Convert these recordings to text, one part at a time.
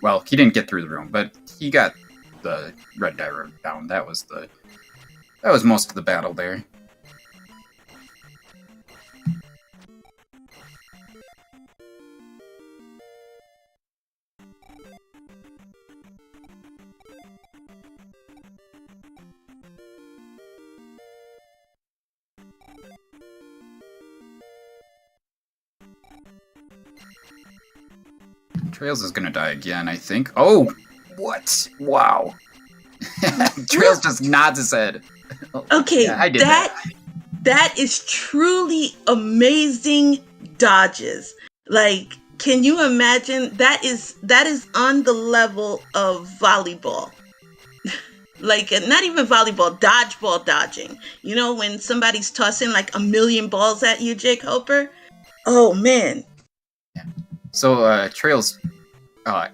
Well, he didn't get through the room, but he got the red dye road down. That was most of the battle there. traiLZ is gonna die again, I think. Oh! What? Wow. traiLZ just nods his head. Okay, yeah, I did that. That is truly amazing dodges. Like, can you imagine? That is on the level of volleyball. Like, not even volleyball, dodgeball dodging. You know, when somebody's tossing like a million balls at you, Jake Hopper? Oh, man. Yeah. So, traiLZ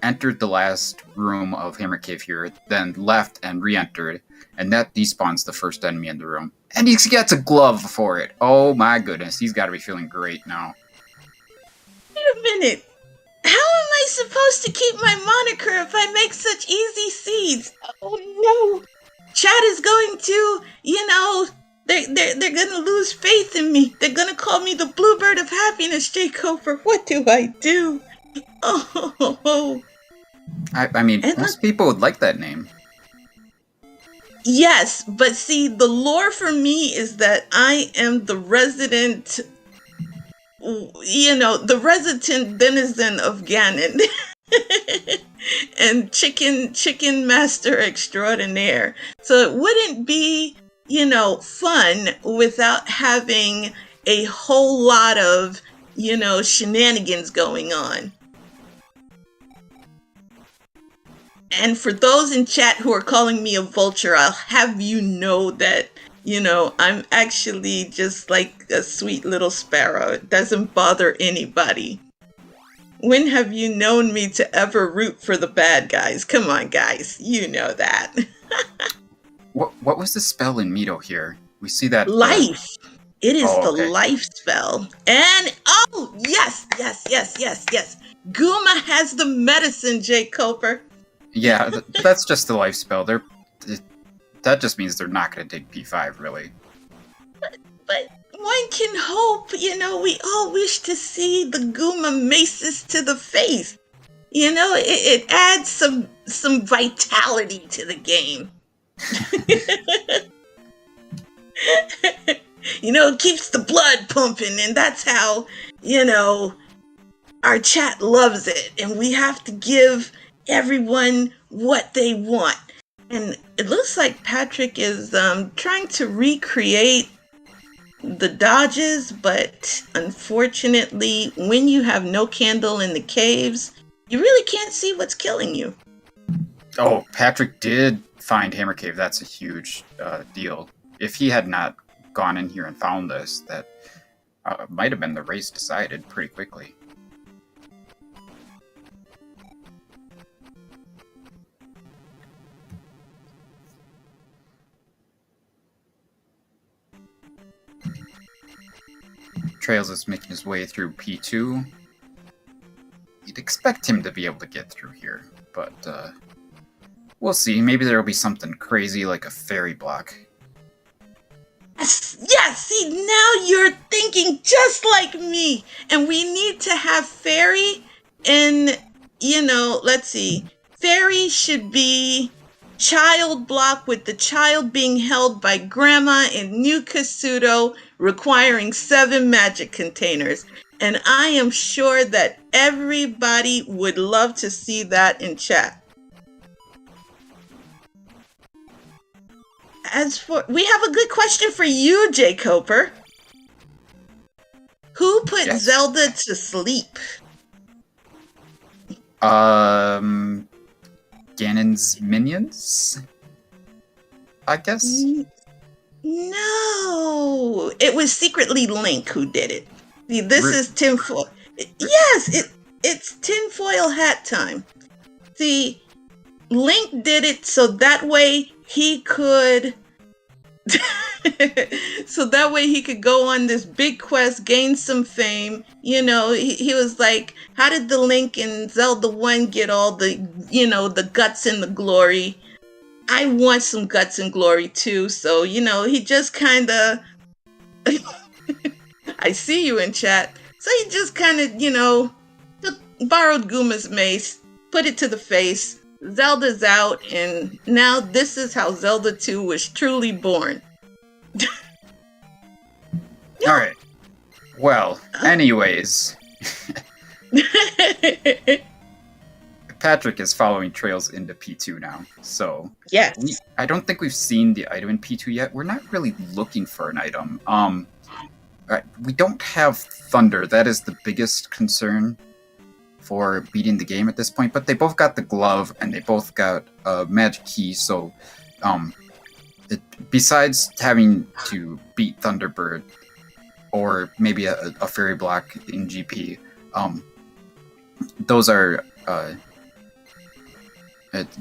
entered the last room of Hammer Cave here, then left and re-entered, and that despawns the first enemy in the room. And he gets a glove for it. Oh my goodness, he's got to be feeling great now. Wait a minute. How am I supposed to keep my moniker if I make such easy seeds? Oh no. Chat is going to, they're going to lose faith in me. They're going to call me the Bluebird of Happiness, Jake Hopper. What do I do? Oh. I mean, most people would like that name. Yes, but see, the lore for me is that I am the resident, the resident denizen of Ganon. And chicken master extraordinaire. So it wouldn't be, fun without having a whole lot of, shenanigans going on. And for those in chat who are calling me a vulture, I'll have you know that, I'm actually just like a sweet little sparrow. It doesn't bother anybody. When have you known me to ever root for the bad guys? Come on, guys. You know that. What was the spell in Mito here? We see that... Life. It is the okay. life spell. And, oh, yes. Guma has the medicine, Jake Coper. Yeah, that's just the life spell. That just means they're not going to take P5, really. But one can hope, we all wish to see the Guma maces to the face. It adds some vitality to the game. It keeps the blood pumping, and that's how, our chat loves it. And we have to give everyone what they want. And it looks like Patrick is trying to recreate the dodges, but unfortunately, when you have no candle in the caves, you really can't see what's killing you. Oh, Patrick did find Hammer Cave. That's a huge deal. If he had not gone in here and found this, that might have been the race decided pretty quickly. traiLZ is making his way through P2. You'd expect him to be able to get through here, but we'll see. Maybe there'll be something crazy like a fairy block. Yes, see, now you're thinking just like me. And we need to have fairy and, let's see. Fairy should be child block with the child being held by grandma in New Kasuto, requiring 7 magic containers. And I am sure that everybody would love to see that in chat. We have a good question for you, Jay Coper. Who put Zelda to sleep? Ganon's minions? I guess? No. It was secretly Link who did it. See, this is tinfoil. Yes, it's tinfoil hat time. See, Link did it so that way he could So that way he could go on this big quest, gain some fame. He was like, how did the Link in Zelda 1 get all the guts and the glory? I want some guts and glory too. So, he just kind of, I see you in chat. So he just kind of, borrowed Gooma's mace, put it to the face. Zelda's out, and now this is how Zelda 2 was truly born. Alright. Well, anyways. Patrick is following traiLZ into P2 now, so... Yes. I don't think we've seen the item in P2 yet. We're not really looking for an item. We don't have Thunder. That is the biggest concern for beating the game at this point, but they both got the glove, and they both got a magic key, so... besides having to beat Thunderbird, or maybe a fairy block in GP, those are...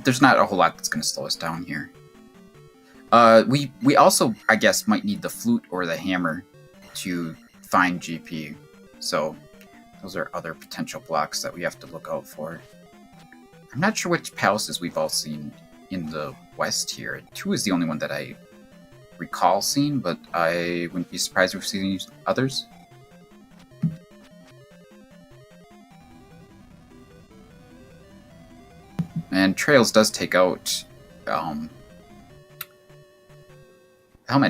there's not a whole lot that's going to slow us down here. We also, I guess, might need the flute or the hammer to find GP, so those are other potential blocks that we have to look out for. I'm not sure which palaces we've all seen in the west here. 2 is the only one that I recall seeing, but I wouldn't be surprised if we've seen these others. And traiLZ does take out Helmet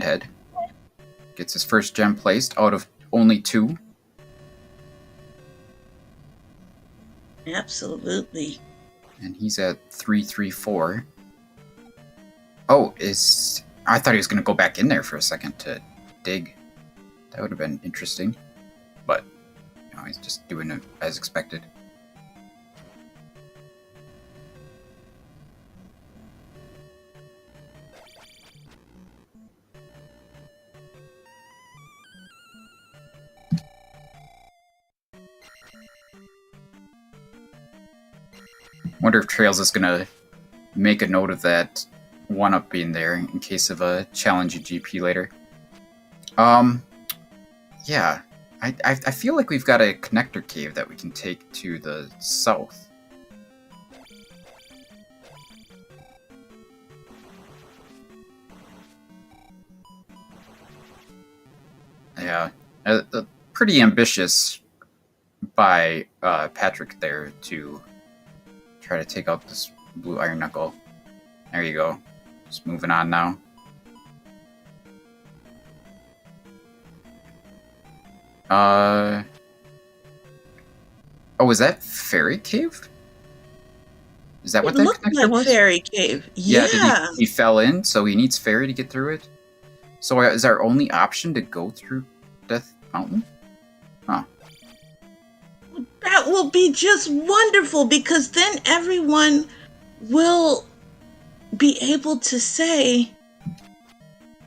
Head. Gets his first gem placed out of only 2. Absolutely. And he's at 334. Oh, I thought he was going to go back in there for a second to dig. That would have been interesting. But, he's just doing it as expected. Wonder if traiLZ is gonna make a note of that one-up being there in case of a challenging GP later. Yeah. I feel like we've got a connector cave that we can take to the south. Yeah. Pretty ambitious by Patrick there to try to take out this blue iron knuckle. There you go. Just moving on now. Oh, is that Fairy Cave? Is that what that connector was? Fairy Cave. Yeah. He fell in, so he needs Fairy to get through it. So is our only option to go through Death Mountain? Huh. That will be just wonderful, because then everyone will be able to say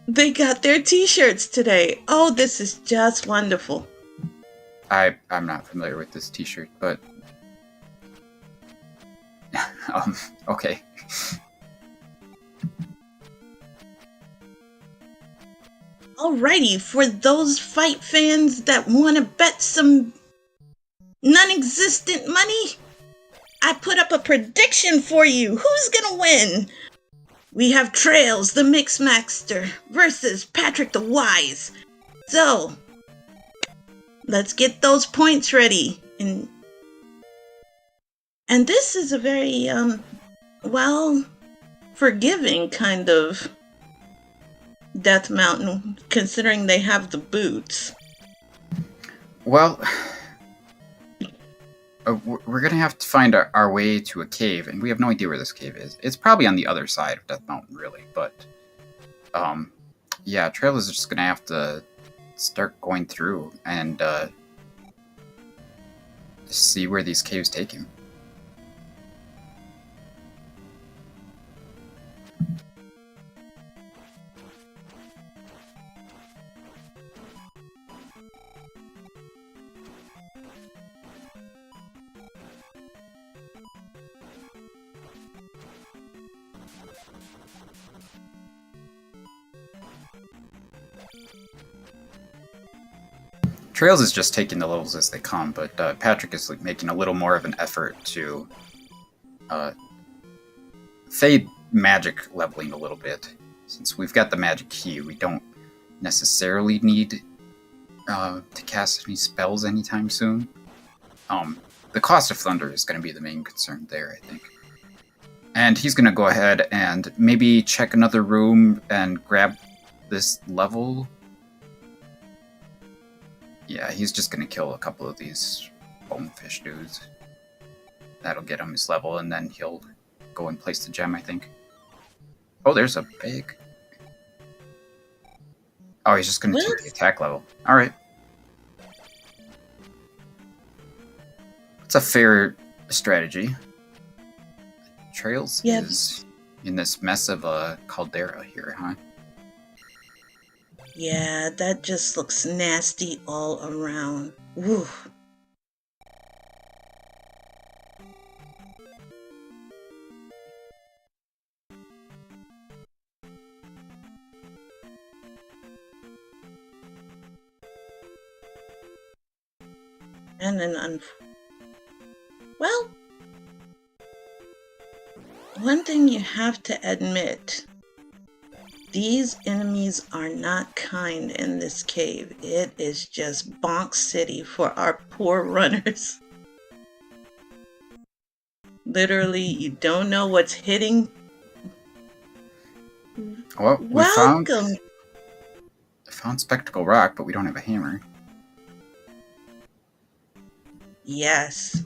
they got their t-shirts today. Oh, this is just wonderful. I'm not familiar with this t-shirt, but okay. Alrighty, for those fight fans that want to bet some non-existent money, I put up a prediction for you. Who's gonna win? We have traiLZ, the Mixmaster, versus Patrick the Wise. So, let's get those points ready. And this is a very, forgiving kind of Death Mountain, considering they have the boots. Well, we're going to have to find our way to a cave, and we have no idea where this cave is. It's probably on the other side of Death Mountain, really, but, yeah, traiLZ is just going to have to start going through and, see where these caves take him. traiLZ is just taking the levels as they come, but Patrick is like making a little more of an effort to fade magic leveling a little bit. Since we've got the magic key, we don't necessarily need to cast any spells anytime soon. The cost of Thunder is going to be the main concern there, I think. And he's going to go ahead and maybe check another room and grab this level. Yeah, he's just going to kill a couple of these bonefish dudes. That'll get him his level, and then he'll go and place the gem, I think. Oh, there's a big... Oh, he's just going to take the attack level. Alright. It's a fair strategy. traiLZ is in this mess of a caldera here, huh? Yeah, that just looks nasty all around. Woo. And then, well, one thing you have to admit, these enemies are not kind in this cave. It is just bonk city for our poor runners. Literally, you don't know what's hitting. Well, we Welcome. found Spectacle Rock, but we don't have a hammer. Yes.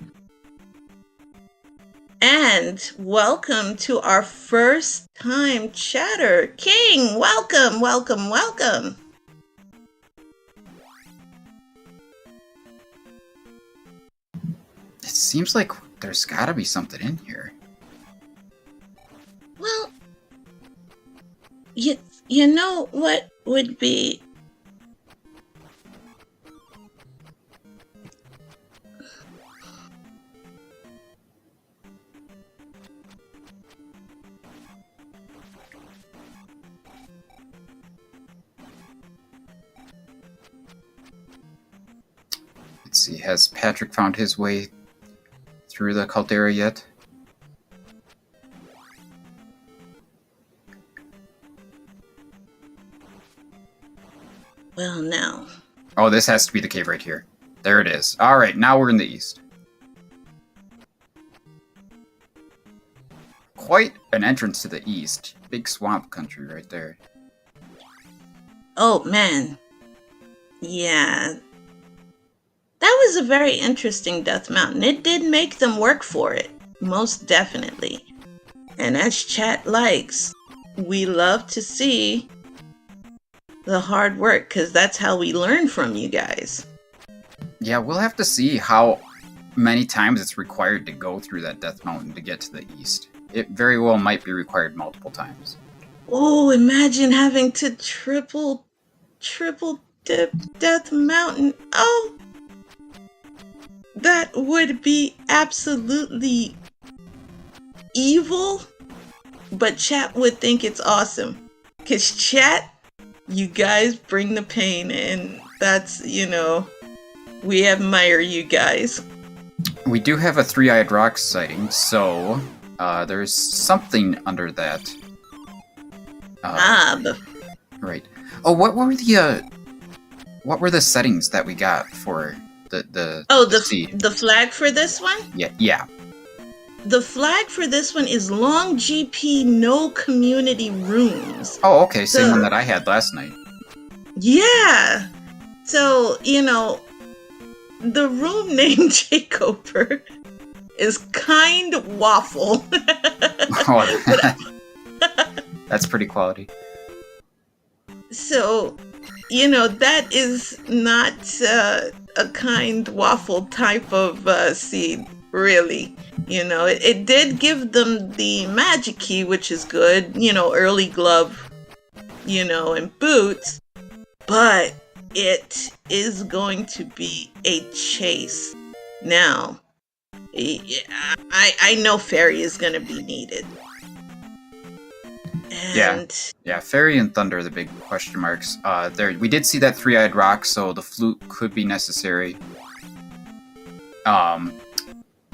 And welcome to our first time chatter. King, welcome, welcome, welcome. It seems like there's gotta be something in here. Well, you know what would be... Let's see, has Patrick found his way through the caldera yet? Well, now. Oh, this has to be the cave right here. There it is. Alright, now we're in the east. Quite an entrance to the east. Big swamp country right there. Oh, man. Yeah. That was a very interesting Death Mountain. It did make them work for it. Most definitely. And as chat likes, we love to see the hard work, because that's how we learn from you guys. Yeah, we'll have to see how many times it's required to go through that Death Mountain to get to the east. It very well might be required multiple times. Oh, imagine having to triple dip Death Mountain. Oh, that would be absolutely evil, but chat would think it's awesome. Because chat, you guys bring the pain, and that's, we admire you guys. We do have a three-eyed rock sighting, so there's something under that. Right. Oh, what were the settings that we got for the flag for this one? Yeah. The flag for this one is long GP, no community rooms. Oh, okay, same one that I had last night. Yeah. So, the room name Jacober is kind waffle. Oh, that's pretty quality. So, that is not a kind waffle type of seed, really. It did give them the magic key, which is good, early glove, and boots, but it is going to be a chase. Now, I know Fairy is going to be needed. Yeah. And Yeah, Fairy and Thunder are the big question marks. We did see that three-eyed rock, so the flute could be necessary.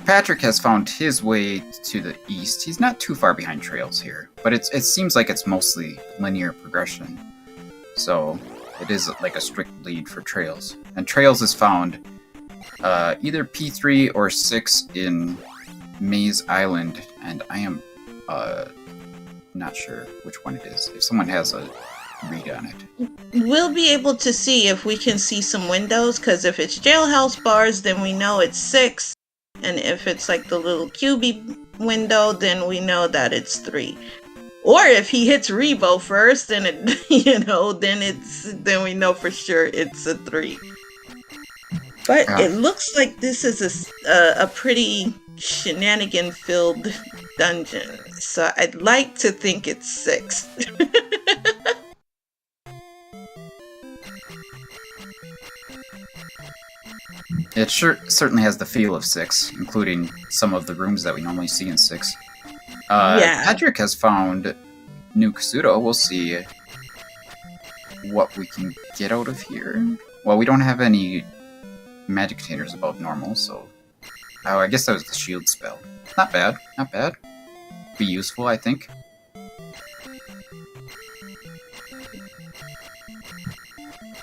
Patrick has found his way to the east. He's not too far behind traiLZ here, but it seems like it's mostly linear progression. So it is like a strict lead for traiLZ. And traiLZ has found either P3 or 6 in Maze Island, and I am not sure which one it is. If someone has a read on it. we'll be able to see if we can see some windows, because if it's jailhouse bars, then we know it's 6. And if it's like the little cubey window, then we know that it's 3. Or if he hits Rebo first, then then we know for sure it's a 3. But it looks like this is a pretty shenanigan-filled dungeon, so I'd like to think it's 6. It certainly has the feel of 6, including some of the rooms that we normally see in 6. Yeah. Patrick has found New Kasuto. We'll see what we can get out of here. Well, we don't have any magic containers above normal, so... Oh, I guess that was the shield spell. Not bad, not bad. Be useful, I think.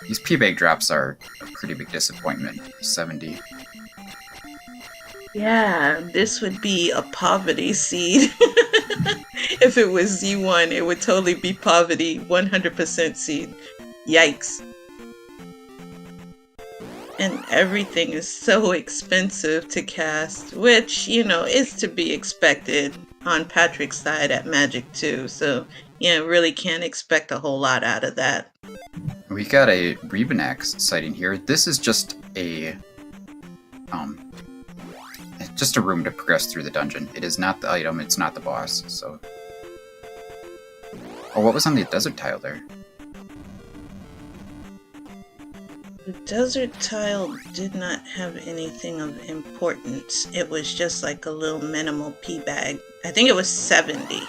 These P-Bag drops are a pretty big disappointment. 70. Yeah, this would be a poverty seed. If it was Z1, it would totally be poverty, 100% seed. Yikes. And everything is so expensive to cast, which, is to be expected on Patrick's side at Magic too. So, really can't expect a whole lot out of that. We got a Rebenax sighting here. This is just a room to progress through the dungeon. It is not the item, it's not the boss, so... Oh, what was on the desert tile there? The desert tile did not have anything of importance. It was just like a little minimal P-Bag. I think it was 70.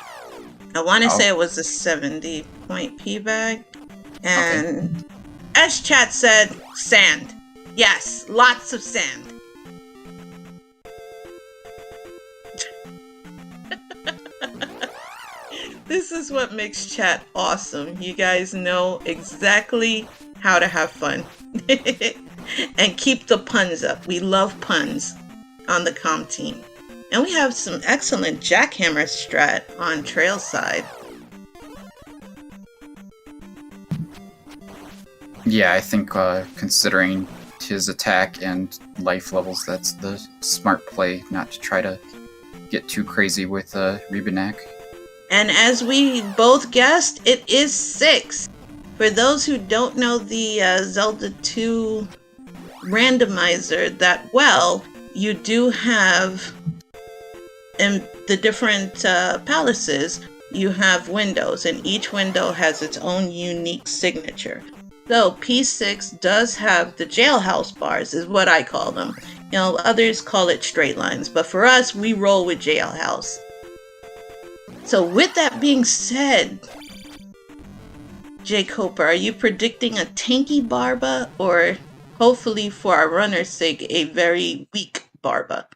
I want to say it was a 70-point P-Bag. And as chat said, sand. Yes, lots of sand. This is what makes chat awesome. You guys know exactly how to have fun. And keep the puns up. We love puns on the comm team. And we have some excellent jackhammer strat on traiLZ side. Yeah, I think considering his attack and life levels, that's the smart play, not to try to get too crazy with Rebenak. And as we both guessed, it is 6. For those who don't know the Zelda 2 randomizer that well, you do have in the different palaces, you have windows, and each window has its own unique signature. So P6 does have the jailhouse bars, is what I call them. Others call it straight lines, but for us, we roll with jailhouse. So with that being said, Jake Hooper, are you predicting a tanky Barba, or hopefully for our runner's sake, a very weak Barba?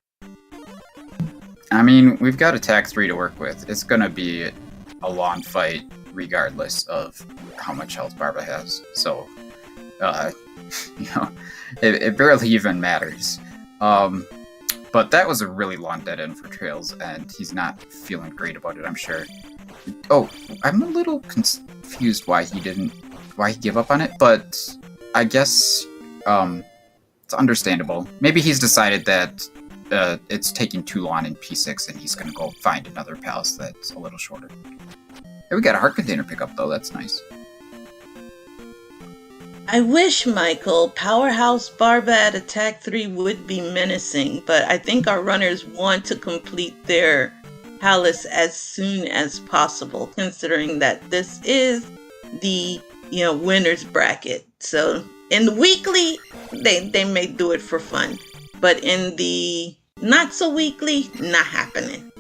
I mean, we've got attack 3 to work with. It's gonna be a long fight regardless of how much health Barba has. So, it barely even matters. But that was a really long dead end for traiLZ, and he's not feeling great about it, I'm sure. Oh, I'm a little confused why he gave up on it, but I guess it's understandable. Maybe he's decided that it's taking too long in P6, and he's going to go find another palace that's a little shorter. Hey, we got a heart container pickup, though. That's nice. I wish, Michael, Powerhouse Barba at Attack 3 would be menacing, but I think our runners want to complete their palace as soon as possible, considering that this is the winner's bracket. So in the weekly, they may do it for fun, but in the not so weekly, not happening.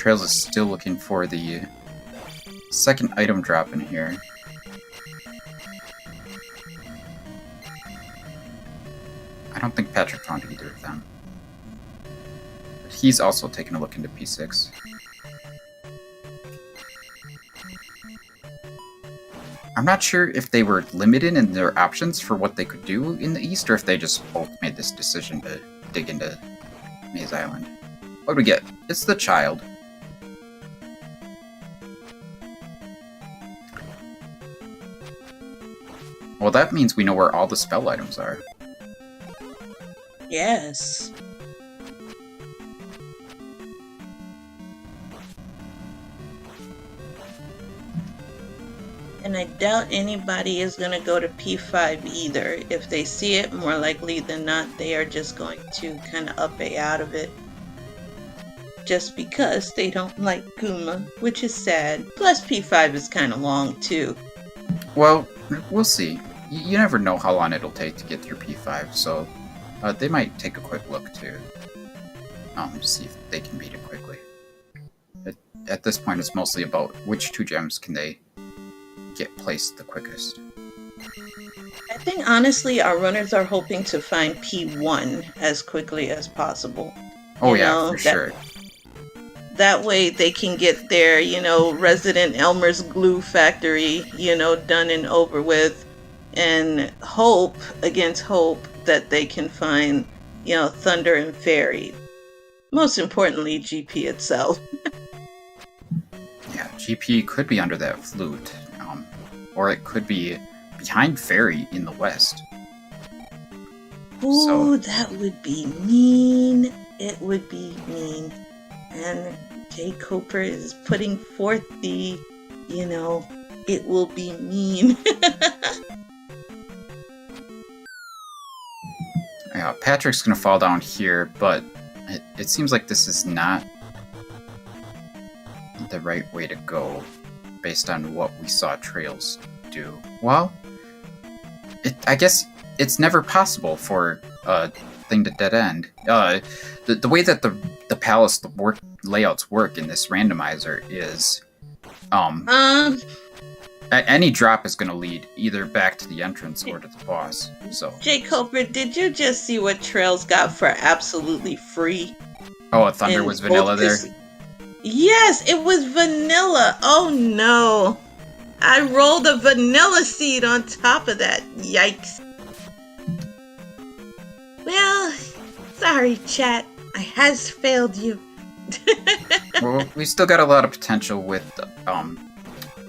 traiLZ is still looking for the second item drop in here. I don't think Patrick found either of them. But he's also taking a look into P6. I'm not sure if they were limited in their options for what they could do in the East, or if they just both made this decision to dig into Maze Island. What do we get? It's the child. Well, that means we know where all the spell items are. Yes. And I doubt anybody is going to go to P5 either. If they see it, more likely than not, they are just going to kind of up A out of it. Just because they don't like Kuma, which is sad. Plus P5 is kind of long too. Well, we'll see. You never know how long it'll take to get through P5, so they might take a quick look to see if they can beat it quickly. At this point, it's mostly about which 2 gems can they get placed the quickest. I think honestly our runners are hoping to find P1 as quickly as possible. Oh yeah, for sure. That way they can get their, resident Elmer's glue factory, done and over with, and hope against hope that they can find, Thunder and Fairy. Most importantly, GP itself. Yeah, GP could be under that flute. Or it could be behind Fairy in the west. Ooh, So, that would be mean. It would be mean. And Jay Coper is putting forth the, it will be mean. yeah, Patrick's gonna fall down here, but it seems like this is not the right way to go, based on what we saw traiLZ do. Well, I guess it's never possible for a thing to dead end. The way that the palace layouts work in this randomizer is any drop is going to lead either back to the entrance or to the boss. So Jay Coper, did you just see what traiLZ got for absolutely free? oh, a Thunder was vanilla there. Yes, it was vanilla. Oh no. I rolled a vanilla seed on top of that. Yikes. Well, sorry, chat. I has failed you. Well, we still got a lot of potential with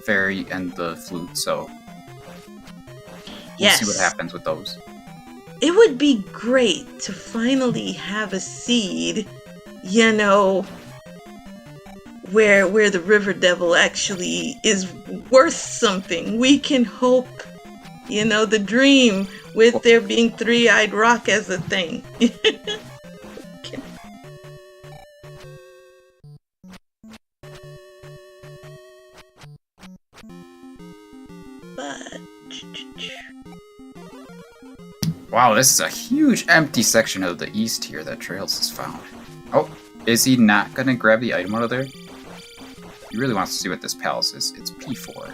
Fairy and the flute, so we'll see what happens with those. It would be great to finally have a seed, where the River Devil actually is worth something. We can hope, the dream with there being three-eyed rock as a thing. But Wow, this is a huge empty section of the east here that traiLZ has found. Oh, is he not gonna grab the item out of there? He really wants to see what this palace is. It's P4.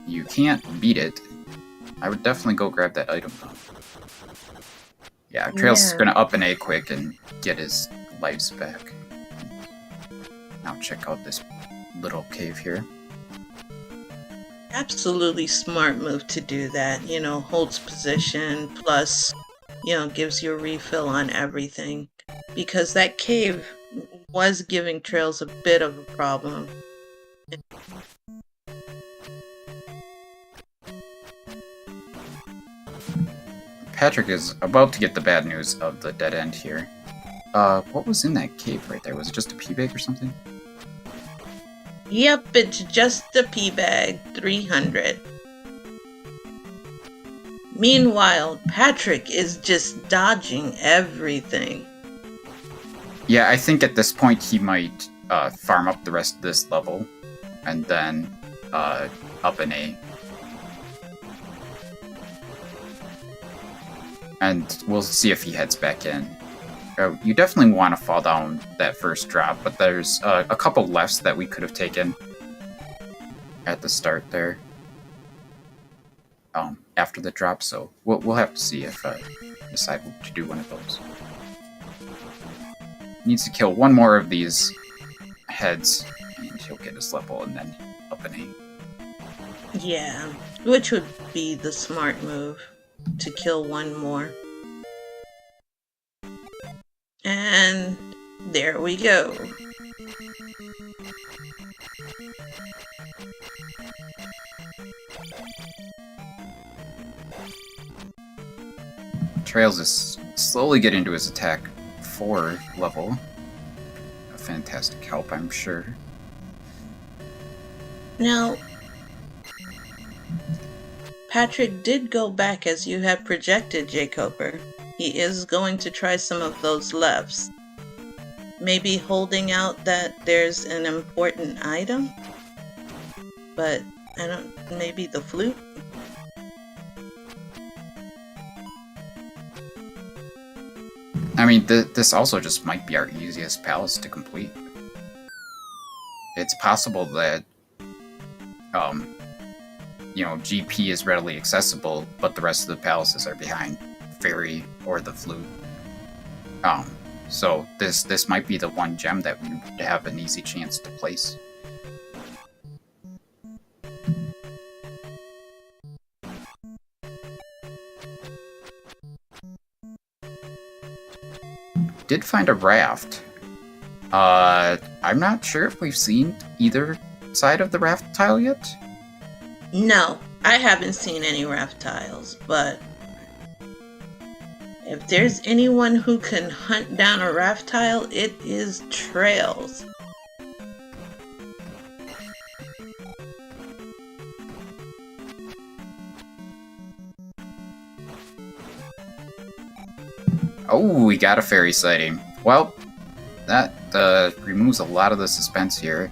You can't beat it. I would definitely go grab that item though. Yeah, traiLZ is gonna up an A quick and get his lives back. Now check out this little cave here. absolutely smart move to do that. Holds position plus, gives you a refill on everything. Because that cave was giving traiLZ a bit of a problem. Patrick is about to get the bad news of the dead end here. What was in that cave right there? Was it just a pea bag or something? Yep, it's just a pea bag, 300. Meanwhile, Patrick is just dodging everything. Yeah, I think at this point he might farm up the rest of this level and then up an A. And we'll see if he heads back in. You definitely want to fall down that first drop, but there's a couple lefts that we could have taken at the start there. After the drop, so we'll have to see if decide to do one of those. Needs to kill one more of these heads, and he'll get his level, and then up an 8. Yeah, which would be the smart move, to kill one more. And there we go. traiLZ is slowly getting to his attack 4 level. A fantastic help, I'm sure. Now, Patrick did go back as you had projected, Jacober. He is going to try some of those lefts. Maybe holding out that there's an important item? But, I don't... maybe the flute? I mean, this also just might be our easiest palace to complete. It's possible that, you know, GP is readily accessible, but the rest of the palaces are behind Fairy or the flute. So this might be the one gem that we would have an easy chance to place. Did find a raft. I'm not sure if we've seen either side of the raft tile yet. No, I haven't seen any raft tiles, but if there's anyone who can hunt down a raft tile, it is traiLZ. Oh, we got a fairy sighting. Well, that removes a lot of the suspense here.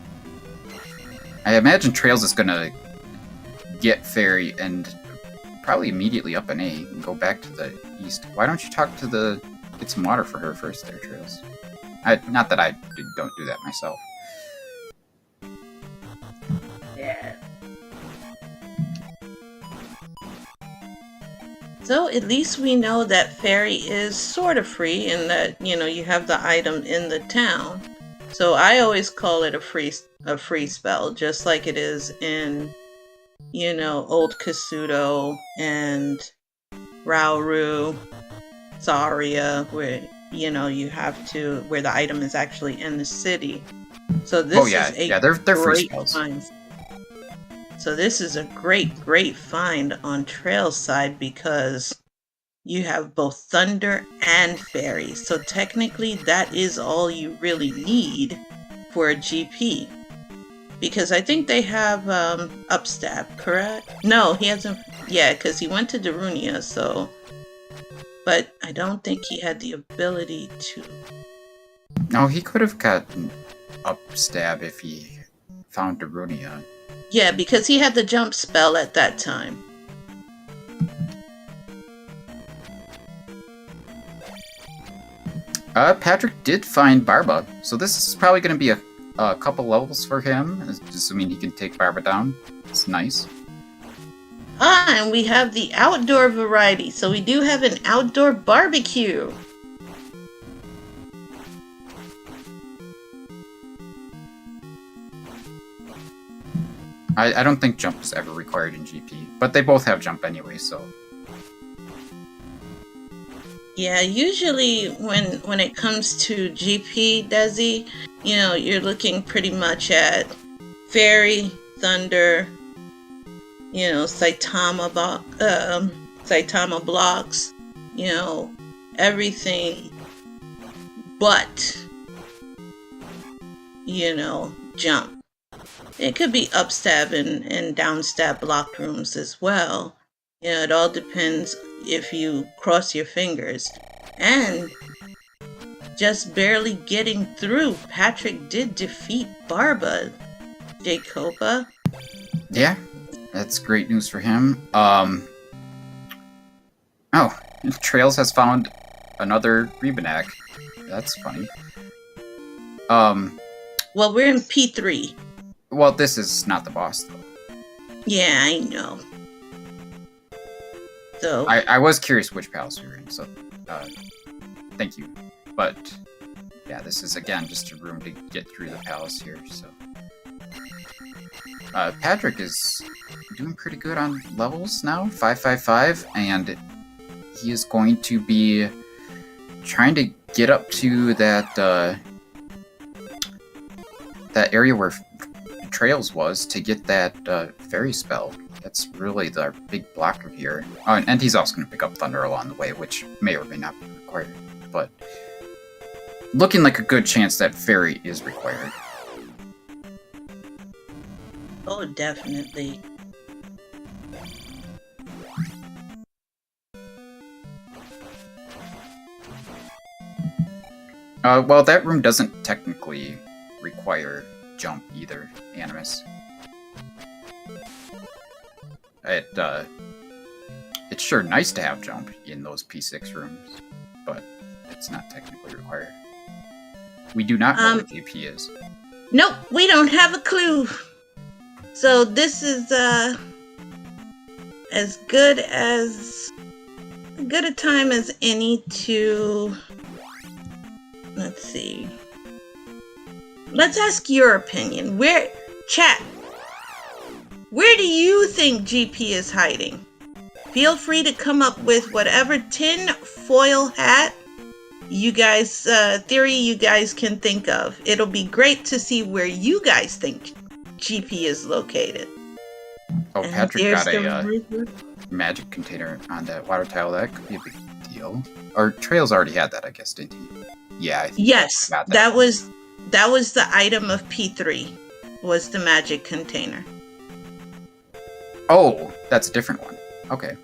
I imagine traiLZ is gonna get fairy and probably immediately up an A and go back to the east. Why don't you get some water for her first there, traiLZ? Not that I don't do that myself. Yeah. So at least we know that fairy is sort of free and that, you know, you have the item in the town. So I always call it a free spell, just like it is in, you know, Old Kasuto and Rauru, Zaria, where, you know, you have to, where the item is actually in the city. So this is a they're free great spells. find. So this is a great find on traiL's side because you have both thunder and fairy. So technically that is all you really need for a GP. Because I think they have upstab, correct? No, he hasn't. Yeah, because he went to Darunia, so. But I don't think he had the ability to. No, he could have gotten upstab if he found Darunia. Yeah, because he had the jump spell at that time. Patrick did find Barba, so this is probably going to be a couple levels for him, assuming he can take Barba down. It's nice. Ah, and we have the outdoor variety, so we do have an outdoor barbecue. I don't think jump is ever required in GP, but they both have jump anyway, so. Yeah, usually when it comes to GP, Desi, you know, you're looking pretty much at fairy, thunder, you know, Saitama blocks, you know, everything but, you know, jump. It could be upstab and downstab blocked rooms as well. You know, it all depends if you cross your fingers. And just barely getting through, Patrick did defeat Barba, Jacoba. Yeah, that's great news for him. Oh, traiLZ has found another Rebanak. That's funny. Well, we're in P3. Well, this is not the boss, though. Yeah, I know. So I was curious which palace we were in, so thank you. But yeah, this is again just a room to get through the palace here. So Patrick is doing pretty good on levels now, 555, and he is going to be trying to get up to that that area where traiLZ was to get that fairy spell. That's really the big blocker here. Oh, and he's also going to pick up Thunder along the way, which may or may not be required. But looking like a good chance that fairy is required. oh, definitely. Well, that room doesn't technically require jump either, Animus. It's sure nice to have jump in those P6 rooms, but it's not technically required. We do not know what JP is. Nope, we don't have a clue. So this is as good a time as any to, let's see. Let's ask your opinion. Chat, where do you think GP is hiding? Feel free to come up with whatever tin foil hat you guys, theory you guys can think of. It'll be great to see where you guys think GP is located. Oh, And Patrick there's got a the magic container on that water tile. That could be a big deal. Or traiLZ already had that, I guess, didn't he? Yeah, I think Yes, got that was the item of P3, was the magic container. Oh, that's a different one. Okay.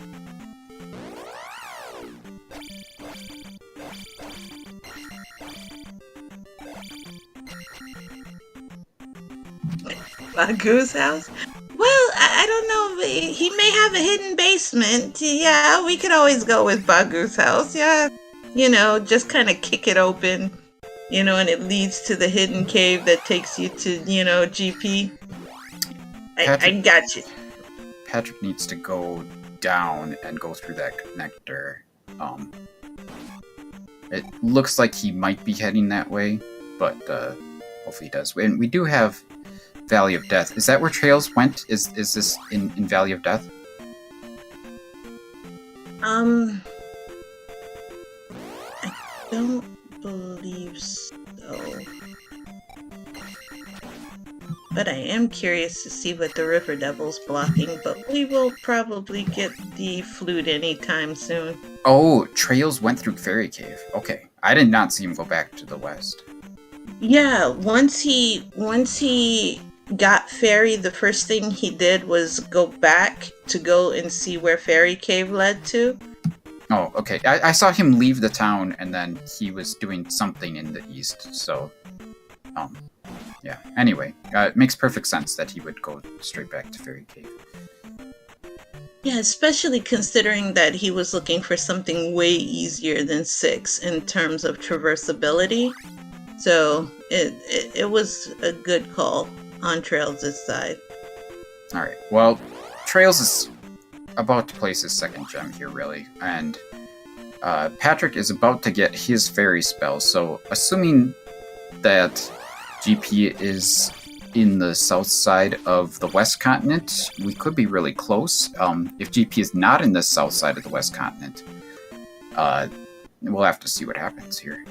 Bagu's house? Well, I don't know. He may have a hidden basement. Yeah, we could always go with Bagu's house. Yeah, just kind of kick it open, and it leads to the hidden cave that takes you to, GP. I got you. Patrick needs to go down and go through that connector. It looks like he might be heading that way, but hopefully he does. And we do have Valley of Death. Is that where traiLZ went? Is this in Valley of Death? I don't believe so. But I am curious to see what the River Devil's blocking, but we will probably get the flute anytime soon. Oh, traiLZ went through Fairy Cave. Okay. I did not see him go back to the west. Yeah, once he got Fairy, the first thing he did was go back to go and see where Fairy Cave led to. Oh, okay. I saw him leave the town, and then he was doing something in the east, so... yeah. Anyway, it makes perfect sense that he would go straight back to Fairy Cave. Yeah, especially considering that he was looking for something way easier than 6 in terms of traversability. So it was a good call on traiLZ's side. Alright, well, traiLZ is about to place his second gem here, really, and Patrick is about to get his fairy spell, so assuming that GP is in the south side of the west continent, we could be really close. If GP is not in the south side of the west continent, we'll have to see what happens here.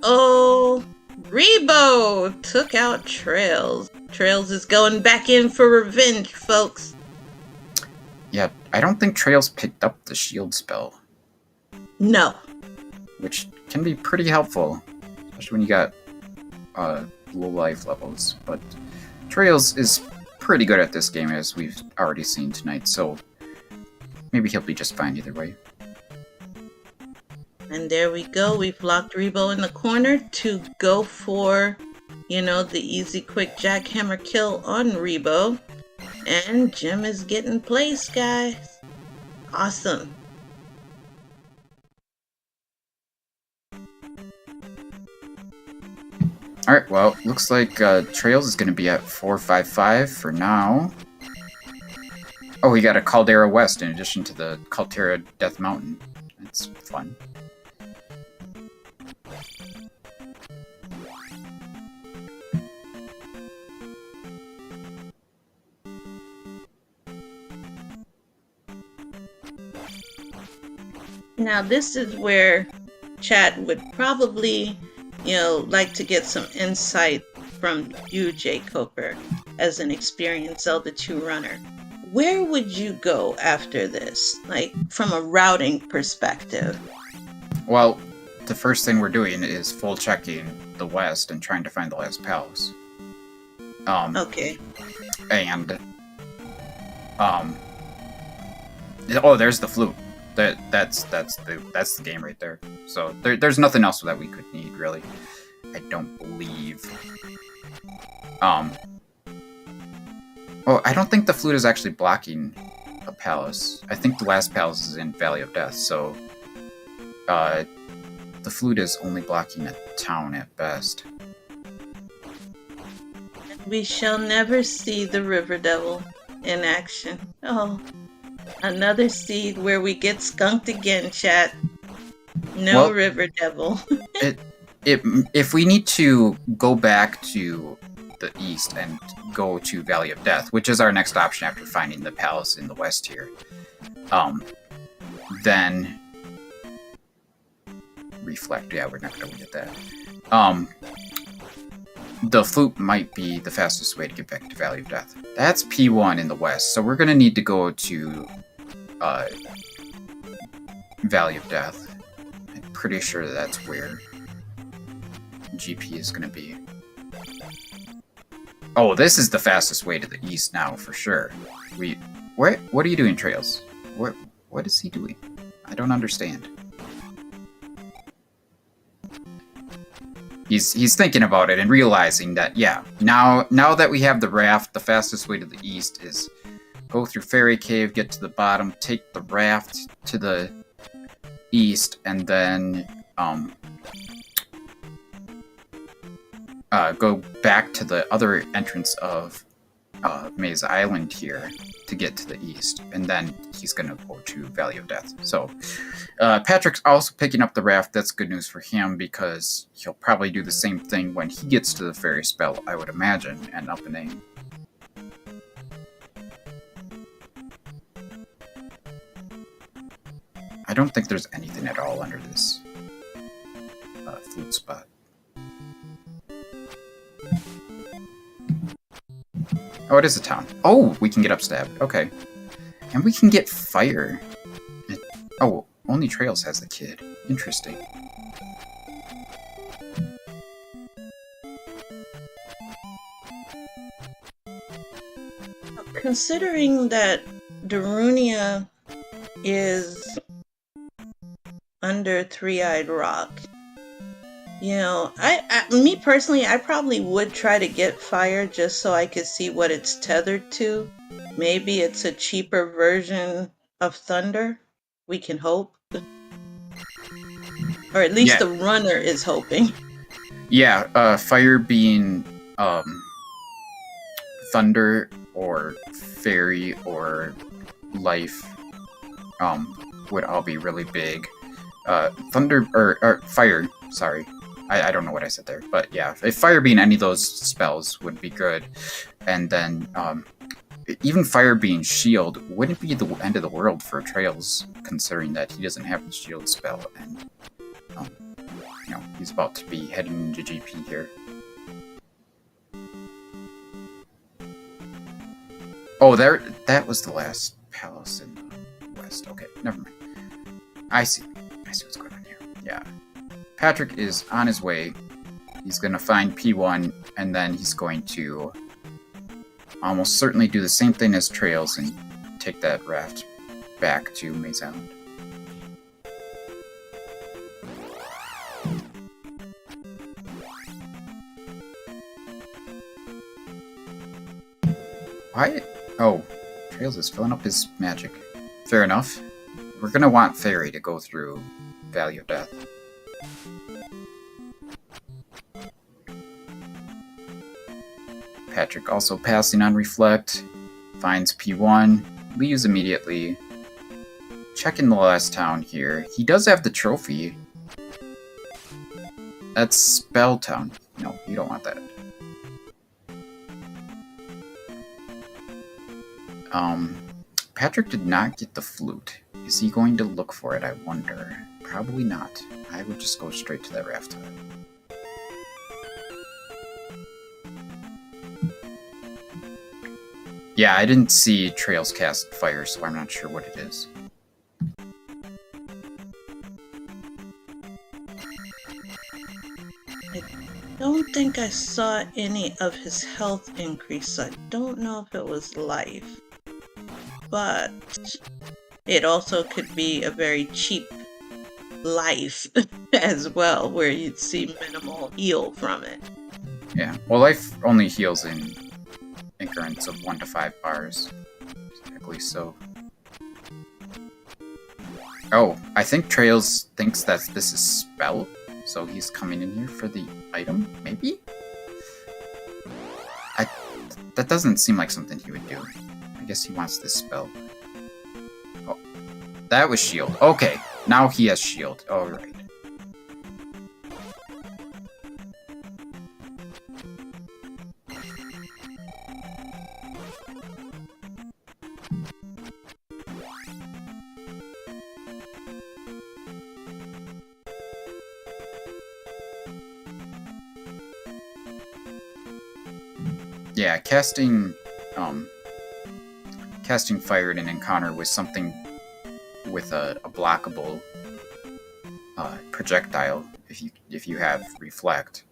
Oh, Rebo took out traiLZ. traiLZ is going back in for revenge, folks. Yeah, I don't think traiLZ picked up the shield spell. No. Which can be pretty helpful, especially when you got low life levels. But traiLZ is pretty good at this game, as we've already seen tonight, so maybe he'll be just fine either way. And there we go. We've locked Rebo in the corner to go for, the easy, quick jackhammer kill on Rebo. And Jim is getting placed, guys. Awesome. Alright, well, looks like traiLZ is going to be at 455 for now. Oh, we got a Caldera West in addition to the Caldera Death Mountain. That's fun. Now this is where chat would probably, like to get some insight from you, Jay Coper, as an experienced Zelda 2 runner. Where would you go after this, like from a routing perspective? Well, the first thing we're doing is full checking the west and trying to find the last palace. Okay. And oh, there's the flute. That's the game right there. So there's nothing else that we could need really. I don't believe. Oh, I don't think the flute is actually blocking a palace. I think the last palace is in Valley of Death, so the flute is only blocking a town at best. We shall never see the River Devil in action. Oh, another seed where we get skunked again, chat. No Well, River Devil. if we need to go back to the east and go to Valley of Death, which is our next option after finding the palace in the west here, then reflect. Yeah, we're not gonna get that. The flute might be the fastest way to get back to Valley of Death. That's P1 in the west, so we're gonna need to go to Valley of Death. I'm pretty sure that's where GP is gonna be. Oh, this is the fastest way to the east now, for sure. What are you doing, traiLZ? What is he doing? I don't understand. He's thinking about it and realizing that, yeah, now that we have the raft, the fastest way to the east is go through Fairy Cave, get to the bottom, take the raft to the east, and then go back to the other entrance of Maze Island here to get to the east, and then he's gonna go to Valley of Death. So Patrick's also picking up the raft. That's good news for him because he'll probably do the same thing when he gets to the fairy spell, I would imagine, and up and aim. I don't think there's anything at all under this flute spot. Oh, it is a town. Oh, we can get upstabbed. Okay. And we can get fire. Oh, only traiLZ has the kid. Interesting. Considering that Darunia is under Three-Eyed Rock, me personally, I probably would try to get fire just so I could see what it's tethered to. Maybe it's a cheaper version of thunder. We can hope. Or at least the runner is hoping. Yeah, fire being thunder or fairy or life would all be really big. Thunder or fire, sorry. I don't know what I said there, but yeah, if fire being any of those spells would be good. And then even fire being shield wouldn't be the end of the world for traiLZ, considering that he doesn't have the shield spell, and he's about to be heading into GP here. Oh, that was the last palace in the west. Okay, never mind. I see what's going on here. Yeah. Patrick is on his way. He's going to find P1, and then he's going to almost certainly do the same thing as traiLZ and take that raft back to Maze Island. Why? Oh, traiLZ is filling up his magic. Fair enough. We're going to want Fairy to go through Valley of Death. Patrick also passing on Reflect. Finds P1. Leaves immediately. Checking the last town here. He does have the trophy. That's Spell Town. No, you don't want that. Patrick did not get the flute. Is he going to look for it, I wonder? Probably not. I would just go straight to that raft. Yeah, I didn't see Trails cast fire, so I'm not sure what it is. I don't think I saw any of his health increase. I don't know if it was life. But it also could be a very cheap life as well, where you'd see minimal heal from it. Yeah, well, life only heals in increments of 1 to 5 bars. Exactly so. Oh, I think Trails thinks that this is spell, so he's coming in here for the item, maybe? That doesn't seem like something he would do. I guess he wants this spell. Oh, that was shield. Okay, now he has shield. Alright. Yeah, casting fire in an encounter with something with a blockable projectile, if you have reflect,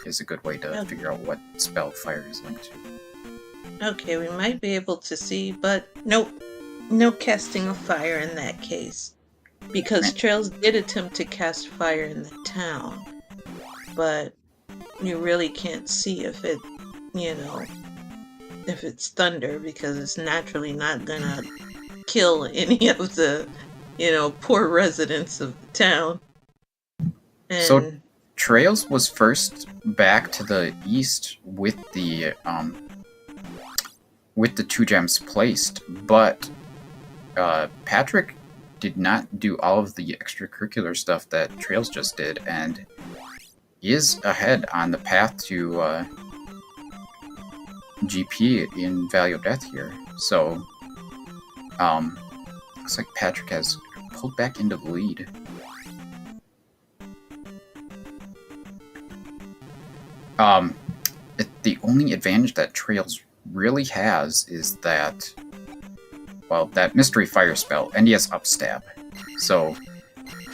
is a good way to figure out what spell fire is linked to. Okay, we might be able to see, but nope, no casting of fire in that case, because Trails did attempt to cast fire in the town, but you really can't see if it, if it's thunder, because it's naturally not gonna kill any of the, poor residents of the town. And so Trails was first back to the east with the 2 gems placed, but Patrick did not do all of the extracurricular stuff that Trails just did, and is ahead on the path to GP in Valley of Death here. So, looks like Patrick has pulled back into the lead. The only advantage that Trails really has is that, well, that mystery fire spell, and he has upstab. So,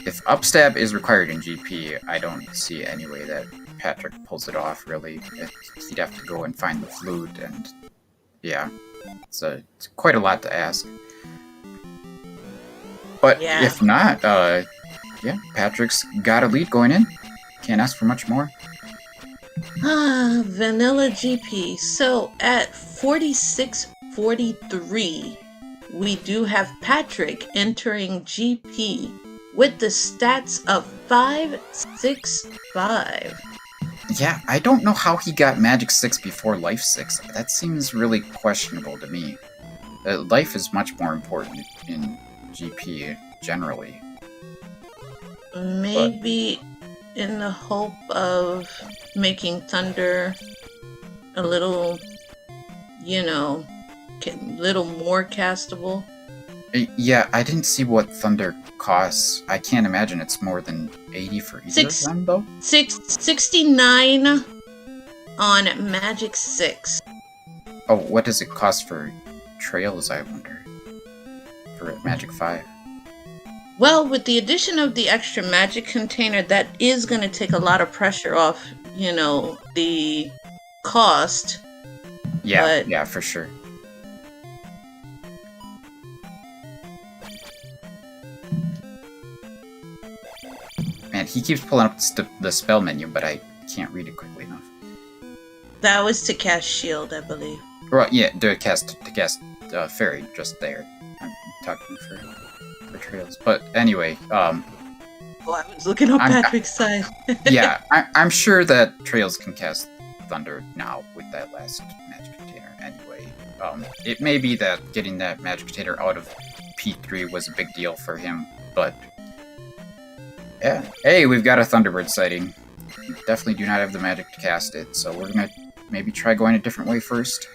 if upstab is required in GP, I don't see any way that Patrick pulls it off, really. He'd have to go and find the flute, and yeah, it's quite a lot to ask. But yeah. If not, yeah, Patrick's got a lead going in. Can't ask for much more. Vanilla GP. So at 46:43, we do have Patrick entering GP with the stats of 565. Yeah, I don't know how he got Magic 6 before Life 6. That seems really questionable to me. Life is much more important in GP, generally. Maybe in the hope of making Thunder a little, little more castable. Yeah, I didn't see what Thunder costs. I can't imagine it's more than 80 for either of them, though. 69 on Magic 6. Oh, what does it cost for Trails, I wonder? For Magic 5? Well, with the addition of the extra magic container, that is going to take a lot of pressure off, the cost. Yeah, yeah, for sure. Man, he keeps pulling up the spell menu, but I can't read it quickly enough. That was to cast shield, I believe. Right, yeah, to cast fairy just there. I'm talking for Trails, but anyway, I was looking on Patrick's side. Yeah, I'm sure that Trails can cast Thunder now with that last magic container anyway. It may be that getting that magic container out of P3 was a big deal for him, but yeah. Hey, we've got a Thunderbird sighting. We definitely do not have the magic to cast it, so we're gonna maybe try going a different way first.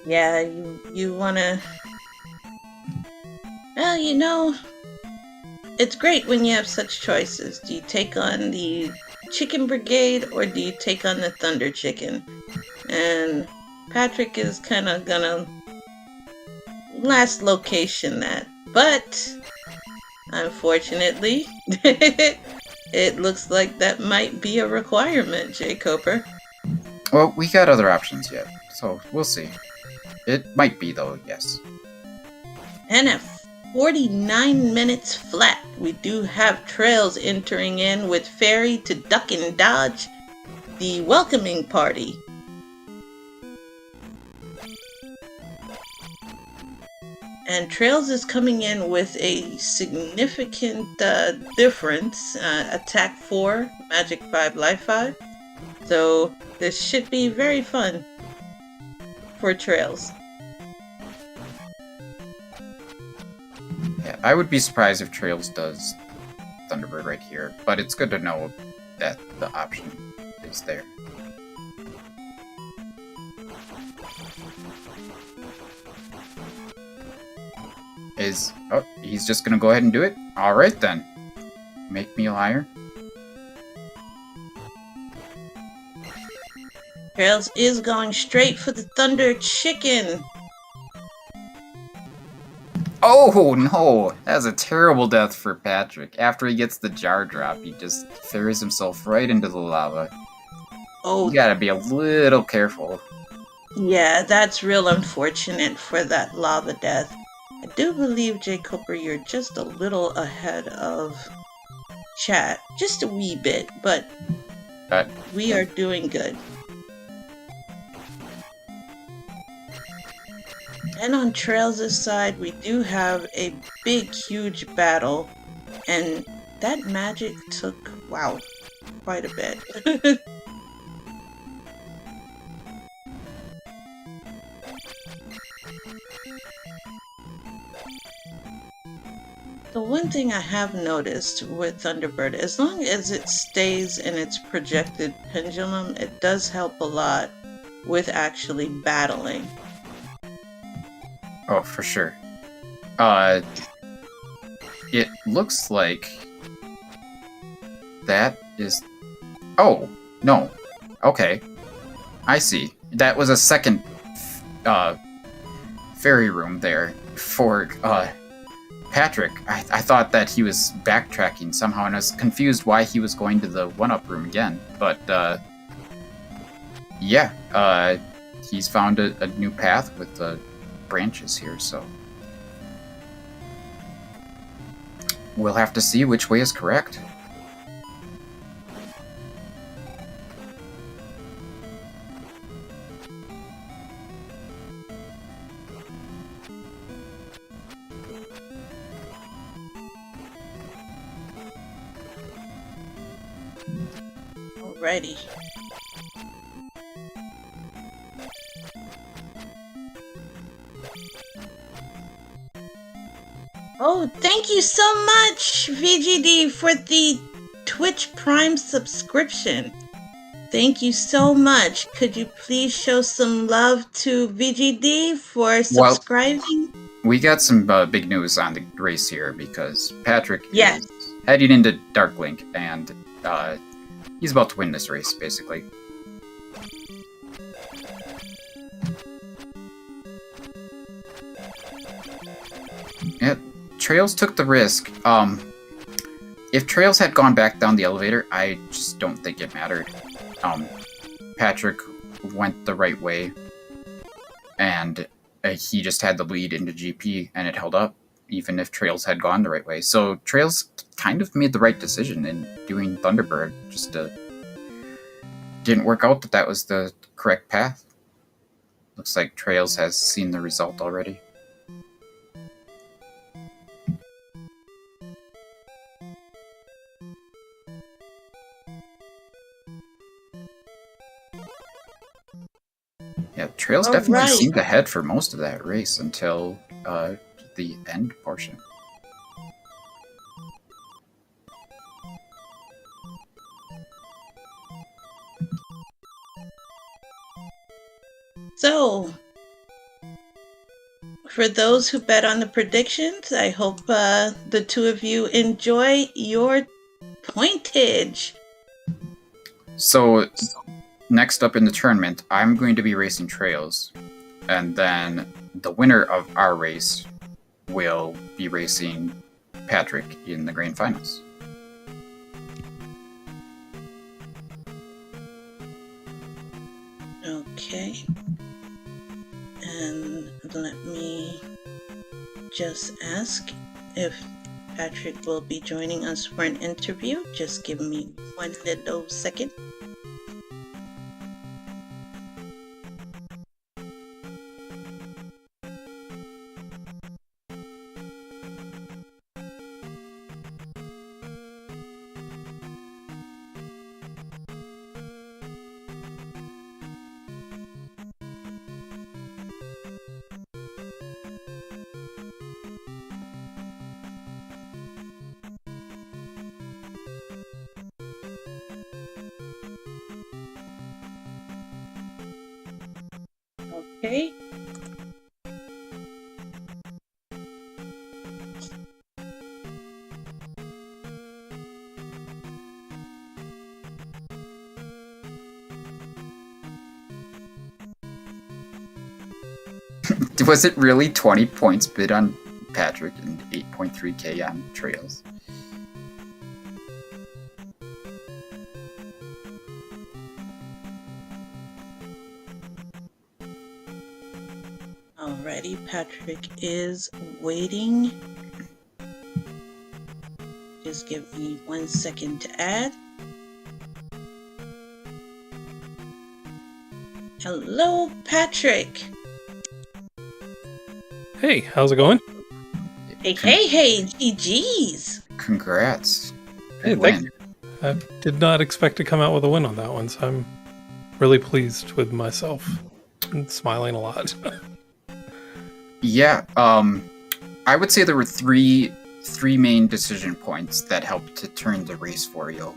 Yeah, you wanna... Well, you know, it's great when you have such choices. Do you take on the Chicken Brigade, or do you take on the Thunder Chicken? And Patrick is kind of gonna last location that. But, unfortunately, it looks like that might be a requirement, J. Cooper. Well, we got other options yet, so we'll see. It might be, though, yes. And at 49 minutes flat, we do have traiLZ entering in with Fairy to duck and dodge the welcoming party. And traiLZ is coming in with a significant difference. Attack 4, Magic 5, Life 5. So this should be very fun for traiLZ. Yeah, I would be surprised if traiLZ does Thunderbird right here, but it's good to know that the option is there. Oh, he's just gonna go ahead and do it? Alright then. Make me a liar. traiLZ is going straight for the Thunder Chicken. Oh no! That's a terrible death for Patrick. After he gets the jar drop, he just ferries himself right into the lava. Oh, You gotta be a little careful. yeah, that's real unfortunate for that lava death. I do believe, J. Cooper, you're just a little ahead of chat. Just a wee bit, but we are doing good. And on traiLZ's side, we do have a big, huge battle. And that magic took, wow, quite a bit. The one thing I have noticed with Thunderbird, as long as it stays in its projected pendulum, it does help a lot with actually battling. Oh, for sure. It looks like that is... Oh, no. Okay. I see. That was a second fairy room there for Patrick. I thought that he was backtracking somehow, and I was confused why he was going to the one-up room again. But, yeah, he's found a new path with the branches here, so we'll have to see which way is correct. Alrighty. Oh, thank you so much, VGD, for the Twitch Prime subscription. Thank you so much. Could you please show some love to VGD for subscribing? Well, we got some big news on the race here, because Patrick Yes. is heading into Dark Link, and he's about to win this race, basically. Yeah, traiLZ took the risk. If traiLZ had gone back down the elevator, I just don't think it mattered. Patrick went the right way, and he just had the lead into GP, and it held up, even if traiLZ had gone the right way. So traiLZ kind of made the right decision in doing Thunderbird, just didn't work out that was the correct path. Looks like traiLZ has seen the result already. Trails All definitely right. seemed ahead for most of that race until the end portion. So, for those who bet on the predictions, I hope the two of you enjoy your pointage. So, next up in the tournament, I'm going to be racing Trails, and then the winner of our race will be racing Patrick in the grand finals. Okay. And let me just ask if Patrick will be joining us for an interview. Just give me one little second. Okay. Was it really 20 points bid on Patrick and 8.3k on Trails? Alrighty, Patrick is waiting. Just give me 1 second to add. Hello, Patrick. Hey, how's it going? Hey, GG's. Congrats. Hey, Good thank win. you. I did not expect to come out with a win on that one, so I'm really pleased with myself and smiling a lot. Yeah, I would say there were three main decision points that helped to turn the race for you.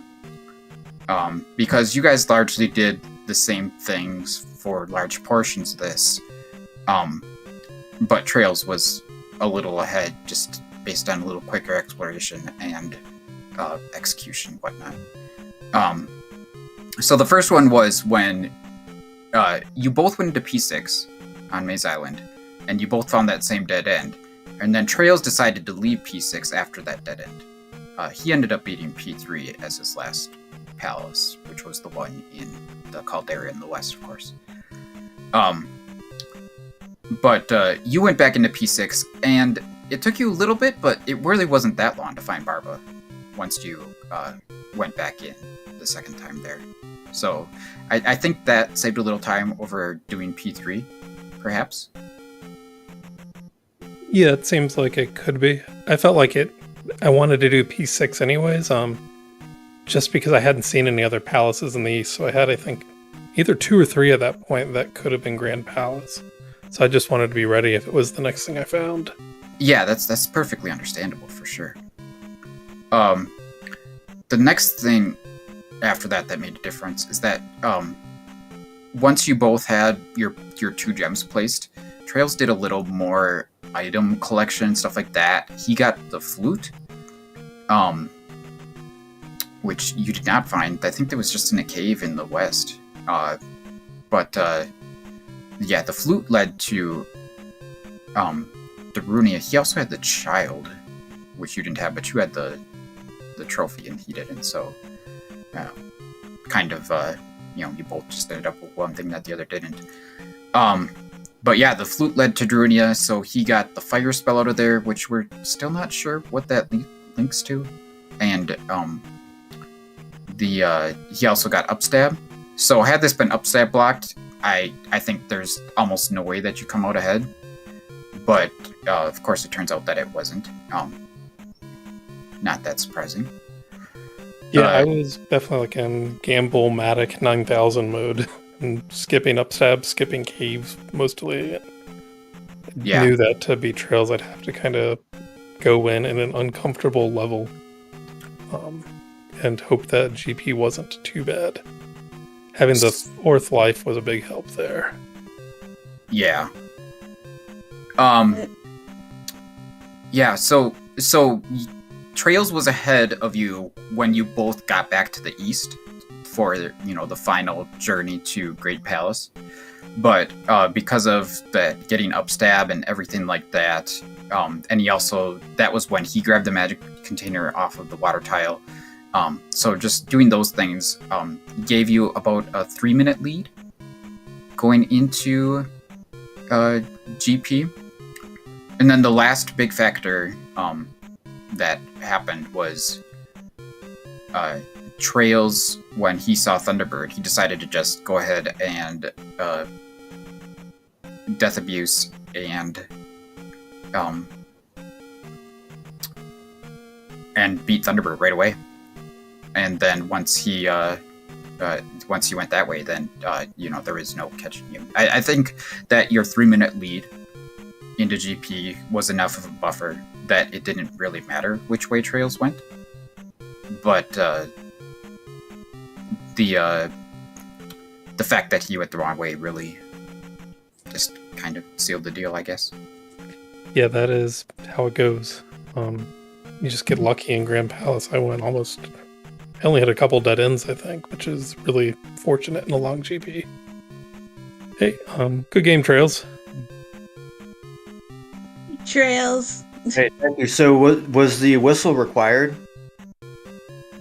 Because you guys largely did the same things for large portions of this. But Trails was a little ahead, just based on a little quicker exploration and execution and whatnot. So the first one was when you both went into P6 on Maze Island, and you both found that same dead end. And then Trails decided to leave P6 after that dead end. He ended up beating P3 as his last palace, which was the one in the Caldera in the west, of course. But you went back into P6, and it took you a little bit, but it really wasn't that long to find Barba once you went back in the second time there. So I think that saved a little time over doing P3, perhaps. Yeah, it seems like it could be. I felt like I wanted to do P6 anyways, just because I hadn't seen any other palaces in the east, so I had, I think, either 2 or 3 at that point that could have been Grand Palace. So I just wanted to be ready if it was the next thing I found. Yeah, that's perfectly understandable for sure. The next thing after that made a difference is that once you both had your 2 gems placed, Trails did a little more item collection, stuff like that. He got the flute, which you did not find. I think that was just in a cave in the west. Yeah, the flute led to Darunia. He also had the child, which you didn't have, but you had the trophy and he didn't. So, you both just ended up with one thing that the other didn't. But yeah, the flute led to Darunia, so he got the fire spell out of there, which we're still not sure what that links to. And he also got upstab. So had this been upstab blocked, I think there's almost no way that you come out ahead. But of course, it turns out that it wasn't. Not that surprising. Yeah, I was definitely like in Gamble-matic 9000 mode and skipping upstabs, skipping caves mostly. Yeah. Knew that to be trails, I'd have to kind of go in at an uncomfortable level, and hope that GP wasn't too bad. Having the 4th life was a big help there. Yeah. Yeah, so traiLZ was ahead of you when you both got back to the east for, the final journey to Great Palace. But because of the getting upstab and everything like that, and that was when he grabbed the magic container off of the water tile. So just doing those things gave you about a 3-minute lead going into GP. And then the last big factor that happened was traiLZ, when he saw Thunderbird, he decided to just go ahead and Death Abuse and beat Thunderbird right away. And then once he went that way, then there is no catching you. I think that your 3-minute lead into GP was enough of a buffer that it didn't really matter which way traiLZ went. But the fact that he went the wrong way really just kind of sealed the deal, I guess. Yeah, that is how it goes. You just get lucky in Grand Palace. I only had a couple dead ends, I think, which is really fortunate in a long GP. Hey, good game, traiLZ. traiLZ. Hey, thank you. So was the whistle required?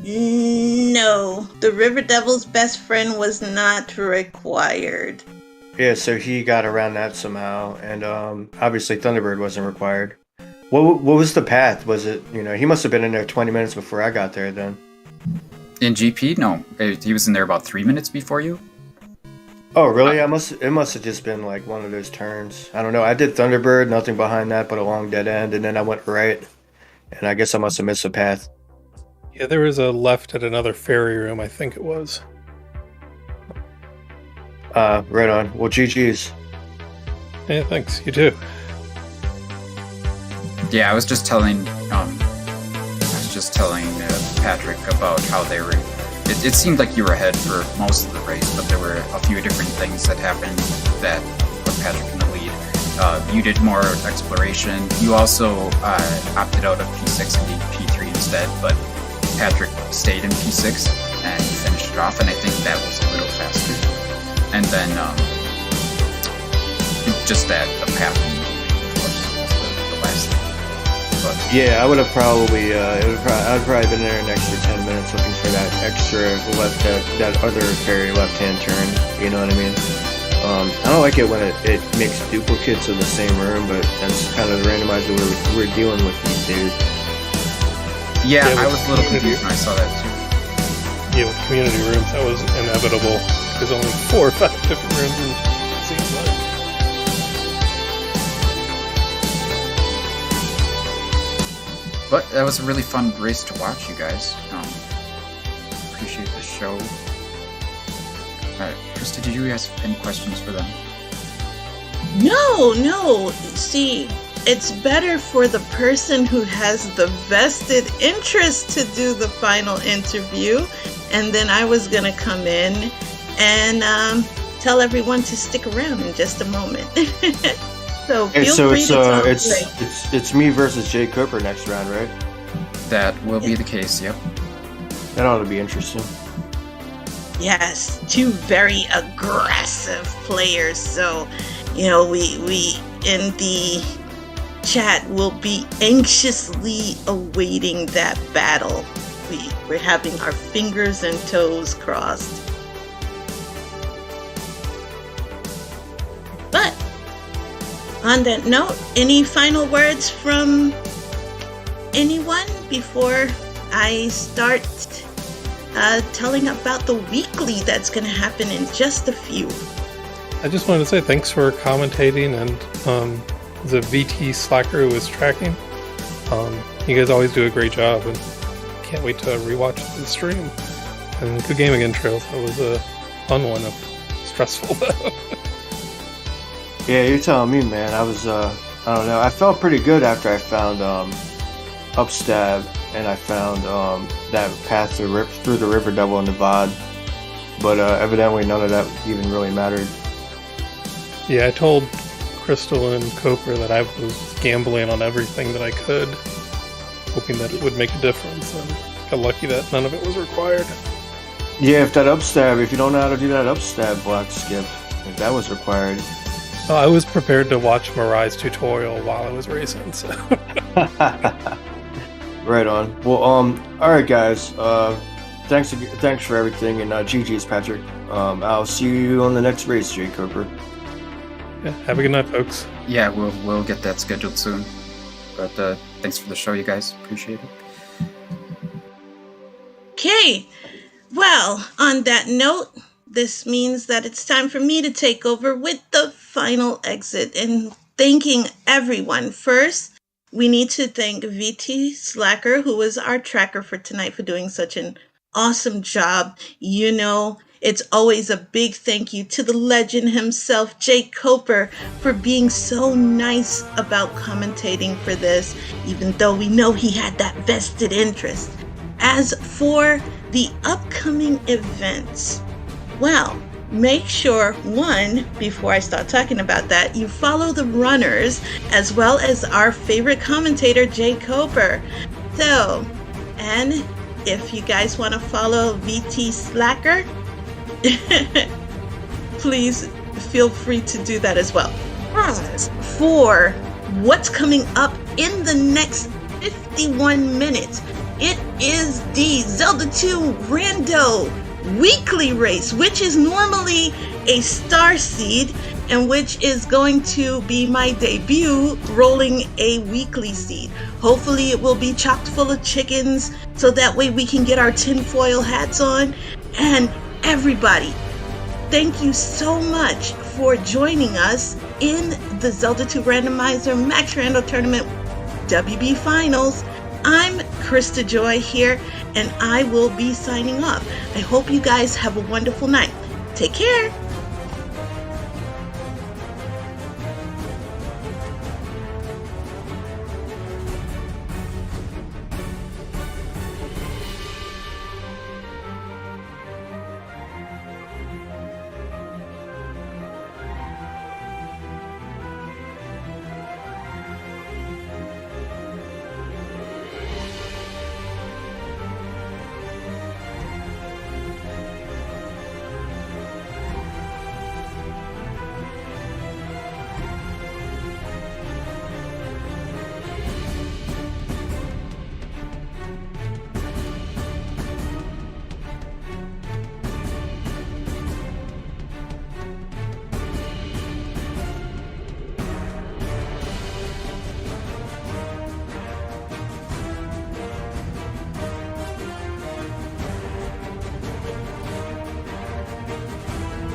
No, the River Devil's best friend was not required. Yeah, so he got around that somehow, and obviously Thunderbird wasn't required. What was the path? Was it, he must have been in there 20 minutes before I got there then. In GP? No. He was in there about 3 minutes before you. Oh, really? It must have just been like one of those turns. I don't know. I did Thunderbird, nothing behind that but a long dead end, and then I went right, and I guess I must have missed a path. Yeah, there was a left at another fairy room, I think it was. Right on. Well, GG's. Yeah, thanks. You too. Yeah, I was just telling Patrick about how they were. It seemed like you were ahead for most of the race, but there were a few different things that happened that put Patrick in the lead. You did more exploration. You also opted out of P6 and did P3 instead, but Patrick stayed in P6 and finished it off, and I think that was a little faster. And then just that the path was the last thing. But, yeah, I would have probably I'd probably been there an extra 10 minutes looking for that extra left, that other fairy left-hand turn. You know what I mean? I don't like it when it makes duplicates of the same room, but that's kind of the randomizer we're dealing with these days. yeah, I was a little confused when I saw that too. Yeah, with community rooms, that was inevitable. There's only 4 or 5 different rooms, and it seems like. But that was a really fun race to watch, you guys. Appreciate the show. Krista, did you guys have any questions for them? No. See, it's better for the person who has the vested interest to do the final interview. And then I was going to come in and tell everyone to stick around in just a moment. So feel free to talk. It's me versus Jay Cooper next round, right? That will be the case, yep. That ought to be interesting. Yes, 2 very aggressive players. So, we in the chat will be anxiously awaiting that battle. We're having our fingers and toes crossed. But on that note, any final words from anyone before I start telling about the weekly that's going to happen in just a few? I just wanted to say thanks for commentating and the VT Slacker who was tracking. You guys always do a great job, and can't wait to rewatch the stream. And good game again, traiLZ. It was a fun one of stressful though. Yeah, you're telling me, man. I was, I don't know. I felt pretty good after I found Upstab, and I found that path through the River Devil and the VOD. But evidently none of that even really mattered. Yeah, I told Crystal and Coper that I was gambling on everything that I could, hoping that it would make a difference, and got lucky that none of it was required. Yeah, if you don't know how to do that Upstab block skip, if that was required. I was prepared to watch Mirai's tutorial while I was racing, so. Right on. Well, alright guys, thanks for everything, and GG's, Patrick. I'll see you on the next race, Jay Cooper. Yeah, have a good night, folks. Yeah, we'll get that scheduled soon. But thanks for the show, you guys. Appreciate it. Okay. Well, on that note, this means that it's time for me to take over with the final exit and thanking everyone. First, we need to thank VT Slacker, who was our tracker for tonight, for doing such an awesome job. You know, it's always a big thank you to the legend himself, Jay Coper, for being so nice about commentating for this, even though we know he had that vested interest. As for the upcoming events, well, make sure, one, before I start talking about that, you follow the runners as well as our favorite commentator, Jay Coper. So, and if you guys want to follow VT Slacker, please feel free to do that as well. As for what's coming up in the next 51 minutes, it is the Zelda 2 Rando weekly race, which is normally a star seed and which is going to be my debut rolling a weekly seed. Hopefully it will be chocked full of chickens so that way we can get our tinfoil hats on. And everybody, thank you so much for joining us in the Zelda 2 Randomizer Max Rando Tournament WB Finals. I'm Krista Joy here, and I will be signing off. I hope you guys have a wonderful night. Take care.